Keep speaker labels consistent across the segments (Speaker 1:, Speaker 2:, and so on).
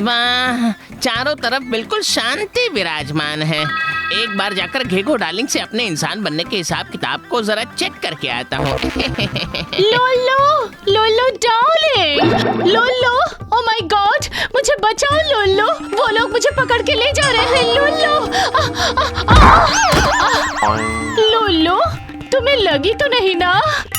Speaker 1: वाह, चारों तरफ बिल्कुल शांति विराजमान है। एक बार जाकर घेघो डार्लिंग से अपने इंसान बनने के हिसाब किताब को जरा चेक करके आता हूँ।
Speaker 2: लोलो, लोलो डार्लिंग, लोलो, ओ माय गॉड, मुझे बचाओ लोलो, वो लोग मुझे पकड़ के ले जा रहे हैं। लोलो, लोलो, तुम्हें लगी तो नहीं ना?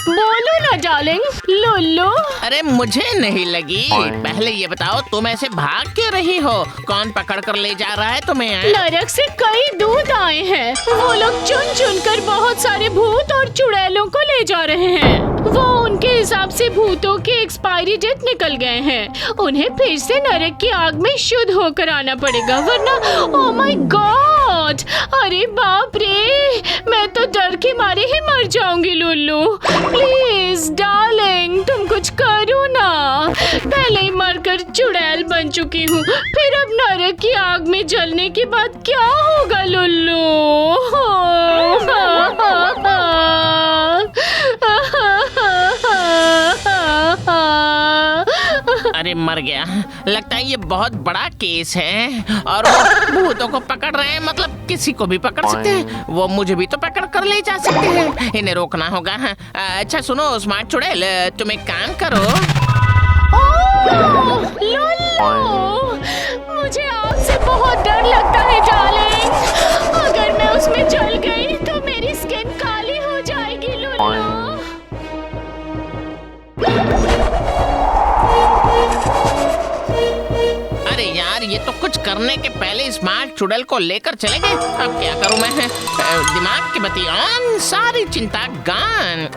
Speaker 2: बोलो ना डार्लिंग, लोलो।
Speaker 1: अरे मुझे नहीं लगी। पहले ये बताओ तुम ऐसे भाग क्यों रही हो? कौन पकड़ कर ले जा रहा है तुम्हें?
Speaker 2: नरक से कई दूत आए हैं। वो लोग चुन चुन कर बहुत सारे भूत और चुड़ैलों को ले जा रहे हैं। वो उनके हिसाब से भूतों की एक्सपायरी डेट निकल गए हैं। उन्हें फिर से नरक की आग में शुद्ध होकर आना पड़ेगा, वरना ओह माय गॉड, अरे बाप रे, मैं तो डर के मारे ही मर जाऊंगी। लोलो प्लीज डार्लिंग, तुम कुछ करो ना। पहले ही मरकर चुड़ैल बन चुकी हूँ, फिर अब नरक की आग में जलने के बाद क्या होगा लोलो?
Speaker 1: अरे मर गया। लगता है ये बहुत बड़ा केस है और वो भूतों को पकड़ रहे हैं, मतलब किसी को भी पकड़ सकते हैं। वो मुझे भी तो पकड़ कर ले जा सकते हैं। इन्हें रोकना होगा। अच्छा सुनो स्मार्ट चुड़ैल, तुम एक काम करो।
Speaker 2: लोलो, मुझे आग से बहुत डर लगता है डार्लिंग। अगर मैं उसमें जल गई तो मेरी स्किन काली हो जाएगी। लोलो,
Speaker 1: अरे यार, ये तो कुछ करने के पहले स्मार्ट चुड़ैल को लेकर चले गए। अब क्या करूं मैं? दिमाग की बत्ती ऑन, सारी चिंता गान।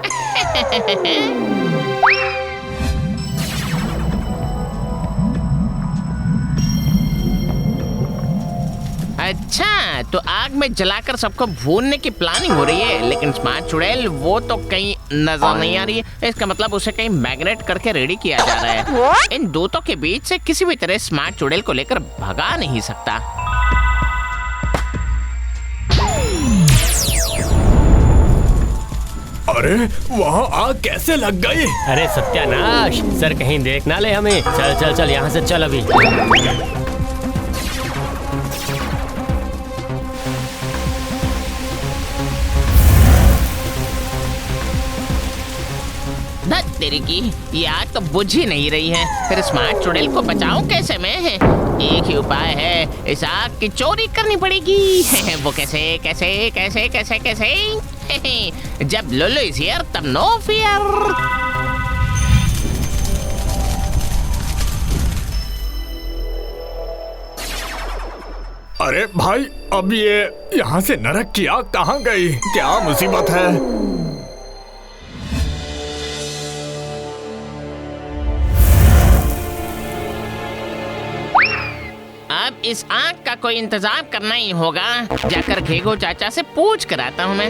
Speaker 1: अच्छा, तो आग में जलाकर सबको भूनने की प्लानिंग हो रही है, लेकिन स्मार्ट चुड़ैल वो तो कहीं नजर नहीं आ रही है। इसका मतलब उसे कहीं मैग्नेट करके रेडी किया जा रहा है। इन दूतों के बीच से किसी भी तरह स्मार्ट चुड़ैल को लेकर भगा नहीं सकता।
Speaker 3: अरे वहाँ आग कैसे लग गई?
Speaker 4: अरे सत्यानाश, सर कहीं देख ना ले हमें। चल चल चल, यहाँ से चल अभी।
Speaker 1: तेरी की ये आग तो बुझ ही नहीं रही है। फिर स्मार्ट चुड़ैल को बचाऊं कैसे मैं? एक ही उपाय है, इस आग की चोरी करनी पड़ेगी। वो कैसे कैसे कैसे कैसे कैसे? जब लोलो इज हियर तब नो फियर।
Speaker 3: अरे भाई, अब ये यहाँ से नरक की आग कहाँ गई? क्या मुसीबत है?
Speaker 1: अब इस आग का कोई इंतजाम करना ही होगा। जाकर घेघो चाचा से पूछ कर आता हूँ मैं।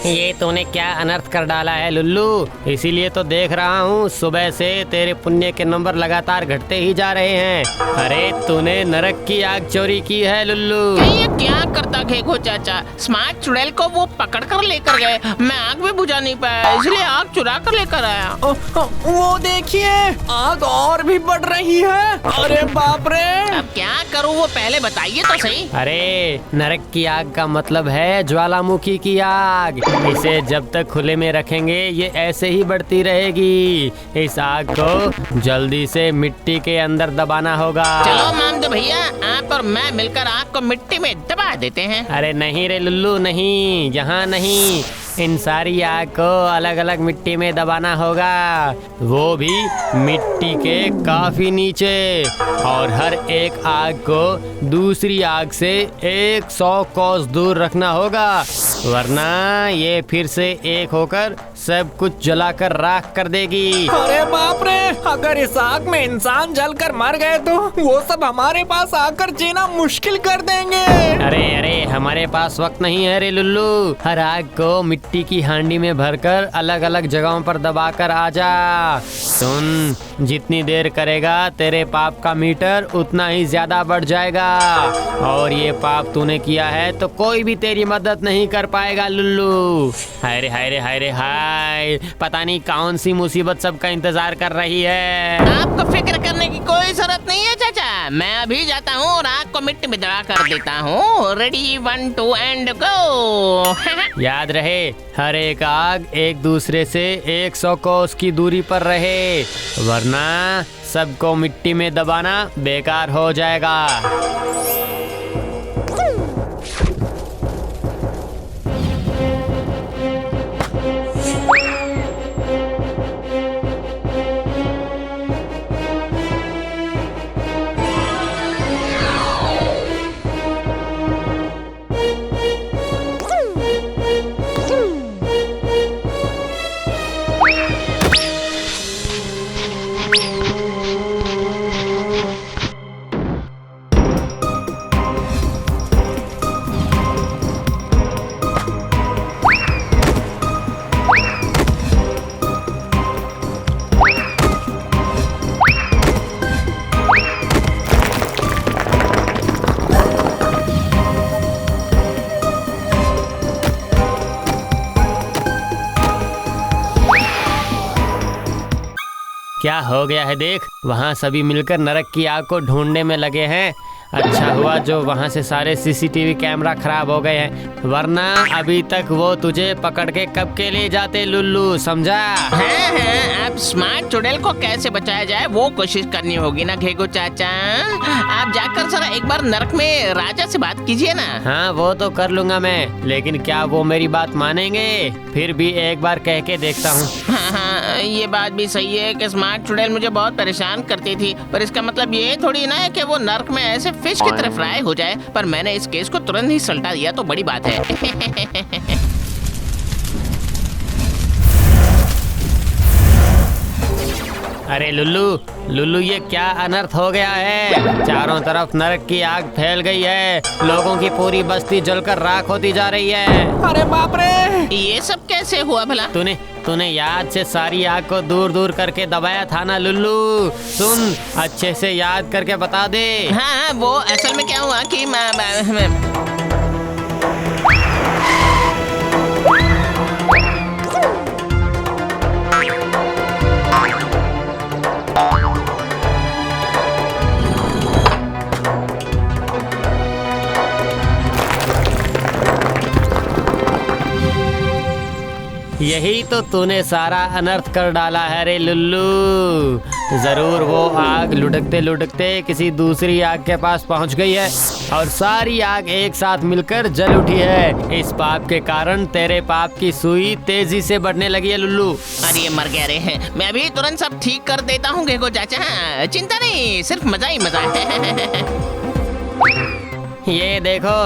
Speaker 4: ये तूने क्या अनर्थ कर डाला है लुल्लू? इसीलिए तो देख रहा हूँ सुबह से तेरे पुण्य के नंबर लगातार घटते ही जा रहे हैं। अरे तूने नरक की आग चोरी की है लुल्लू।
Speaker 1: ये क्या करता घेघो चाचा? स्मार्ट चुड़ैल को वो पकड़ कर लेकर गए, मैं आग में बुझा नहीं पाया, इसलिए आग चुरा कर लेकर आया।
Speaker 5: वो देखिए, आग और भी बढ़ रही है। अरे बाप रे!
Speaker 1: अब क्या करूँ, वो पहले बताइए तो सही।
Speaker 4: अरे नरक की आग का मतलब है ज्वालामुखी की आग। इसे जब तक खुले में रखेंगे ये ऐसे ही बढ़ती रहेगी। इस आग को जल्दी से मिट्टी के अंदर दबाना होगा।
Speaker 1: चलो मामदो भैया, आप और मैं मिलकर आग को मिट्टी में दबा देते हैं।
Speaker 4: अरे नहीं रे लुल्लू, नहीं, यहाँ नहीं। इन सारी आग को अलग अलग मिट्टी में दबाना होगा, वो भी मिट्टी के काफी नीचे। और हर एक आग को दूसरी आग से 100 कोस दूर रखना होगा, वरना ये फिर से एक होकर सब कुछ जलाकर राख कर देगी।
Speaker 5: अरे बाप रे! अगर इस आग में इंसान जलकर मर गए तो वो सब हमारे पास आकर जीना मुश्किल कर देंगे।
Speaker 4: अरे अरे, हमारे पास वक्त नहीं है रे लुल्लू। हर आग को मिट्टी की हांडी में भरकर अलग अलग जगहों पर दबाकर आ जा। सुन, जितनी देर करेगा तेरे पाप का मीटर उतना ही ज्यादा बढ़ जाएगा। और ये पाप तूने किया है तो कोई भी तेरी मदद नहीं कर पाएगा लुल्लू। हाय रे हाय रे हाय रे हाय। हाय, पता नहीं कौन सी मुसीबत सबका इंतजार कर रही है।
Speaker 1: आपको फिक्र करने की कोई जरूरत नहीं है चाचा, मैं अभी जाता हूँ और आग को मिट्टी में दबा कर देता हूँ। Ready 1 2 and go.
Speaker 4: याद रहे, हर एक आग एक दूसरे से 100 कोस की दूरी पर रहे, वरना सबको मिट्टी में दबाना बेकार हो जाएगा। क्या हो गया है देख, वहाँ सभी मिलकर नरक की आग को ढूंढने में लगे हैं। अच्छा हुआ जो वहाँ से सारे सीसीटीवी कैमरा खराब हो गए हैं, वरना अभी तक वो तुझे पकड़ के कब के ले जाते लुल्लू, समझा?
Speaker 1: हाँ, अब स्मार्ट चुड़ैल को कैसे बचाया जाए वो कोशिश करनी होगी ना घेगो चाचा। आप जाकर जरा एक बार नरक में राजा से बात कीजिए ना।
Speaker 4: हाँ वो तो कर लूंगा मैं, लेकिन क्या वो मेरी बात मानेंगे? फिर भी एक बार कह के देखता हूँ।
Speaker 1: हाँ, ये बात भी सही है कि स्मार्ट चुड़ैल मुझे बहुत परेशान करती थी, पर इसका मतलब ये थोड़ी ना है कि वो नर्क में ऐसे फिश की तरह फ्राई हो जाए। पर मैंने इस केस को तुरंत ही सल्टा दिया तो बड़ी बात है।
Speaker 4: अरे लुल्लू ये क्या अनर्थ हो गया है? चारों तरफ नरक की आग फैल गई है, लोगों की पूरी बस्ती जलकर राख होती जा रही है।
Speaker 5: अरे बाप रे,
Speaker 1: ये सब कैसे हुआ भला?
Speaker 4: तूने याद से सारी आग को दूर दूर करके दबाया था ना लुल्लू? सुन, अच्छे से याद करके बता दे।
Speaker 1: हाँ, वो असल में क्या हुआ कि
Speaker 4: यही तो तूने सारा अनर्थ कर डाला है रे लुल्लू। जरूर वो आग लुढ़कते लुढ़कते किसी दूसरी आग के पास पहुंच गई है और सारी आग एक साथ मिलकर जल उठी है। इस पाप के कारण तेरे पाप की सुई तेजी से बढ़ने लगी है लुल्लू।
Speaker 1: अरे मर गया रे, मैं अभी तुरंत सब ठीक कर देता हूँ घेगो चाचा। हाँ, चिंता नहीं, सिर्फ मजा ही मजा है।
Speaker 4: ये देखो,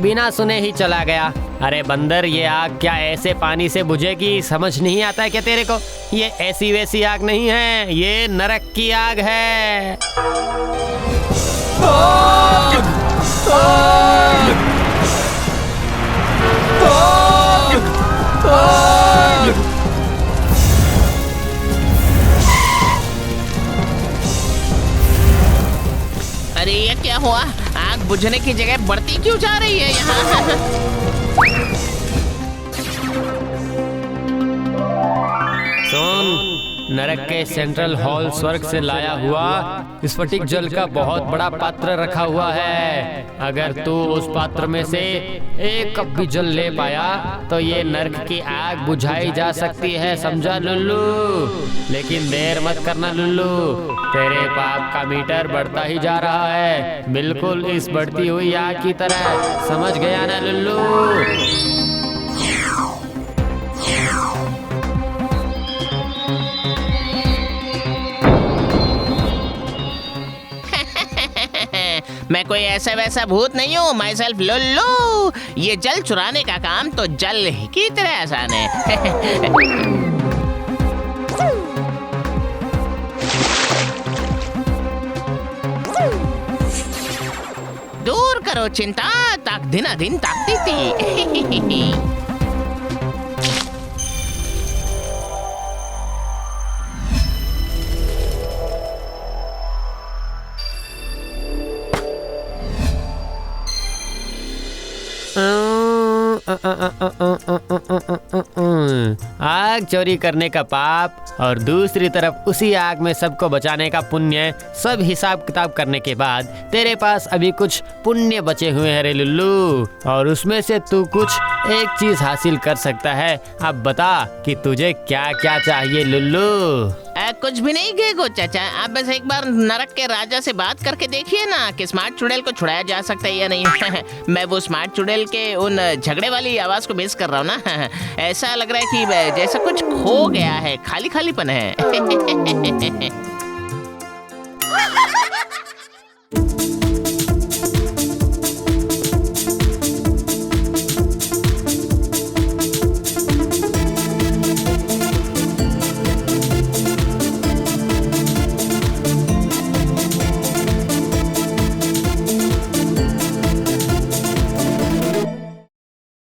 Speaker 4: बिना सुने ही चला गया। अरे बंदर, ये आग क्या ऐसे पानी से बुझेगी? समझ नहीं आता है क्या तेरे को? ये ऐसी वैसी आग नहीं है, ये नरक की आग है।
Speaker 1: अरे ये क्या हुआ? आग बुझने की जगह बढ़ती क्यों जा रही है यहाँ?
Speaker 4: सुन, नरक के सेंट्रल हॉल स्वर्ग से लाया हुआ स्फटिक जल का बहुत बड़ा पात्र रखा हुआ है। अगर तू उस पात्र में से एक कप भी जल ले पाया तो ये नरक की आग बुझाई जा सकती है, समझा लुल्लू? लेकिन देर मत करना लुल्लू, तेरे पाप का मीटर बढ़ता ही जा रहा है, बिल्कुल इस बढ़ती हुई आग की तरह, समझ गया ना लुल्लू?
Speaker 1: मैं कोई ऐसा वैसा भूत नहीं हूँ, माई सेल्फ लुल्लू। ये जल चुराने का काम तो जल ही की तरह आसान है। दूर करो चिंता, ताक दिना दिन ताकती थी।
Speaker 4: आ आग चोरी करने का पाप और दूसरी तरफ उसी आग में सबको बचाने का पुण्य, सब हिसाब किताब करने के बाद तेरे पास अभी कुछ पुण्य बचे हुए हैं रे लुल्लू, और उसमें से तू कुछ एक चीज हासिल कर सकता है। अब बता कि तुझे क्या क्या चाहिए लुल्लू।
Speaker 1: कुछ भी नहीं गेगो चाचा, आप बस एक बार नरक के राजा से बात करके देखिए ना कि स्मार्ट चुड़ैल को छुड़ाया जा सकता है या नहीं। मैं वो स्मार्ट चुड़ैल के उन झगड़े वाली आवाज को मिस कर रहा हूँ ना। ऐसा लग रहा है कि जैसा कुछ खो गया है, खाली खालीपन है।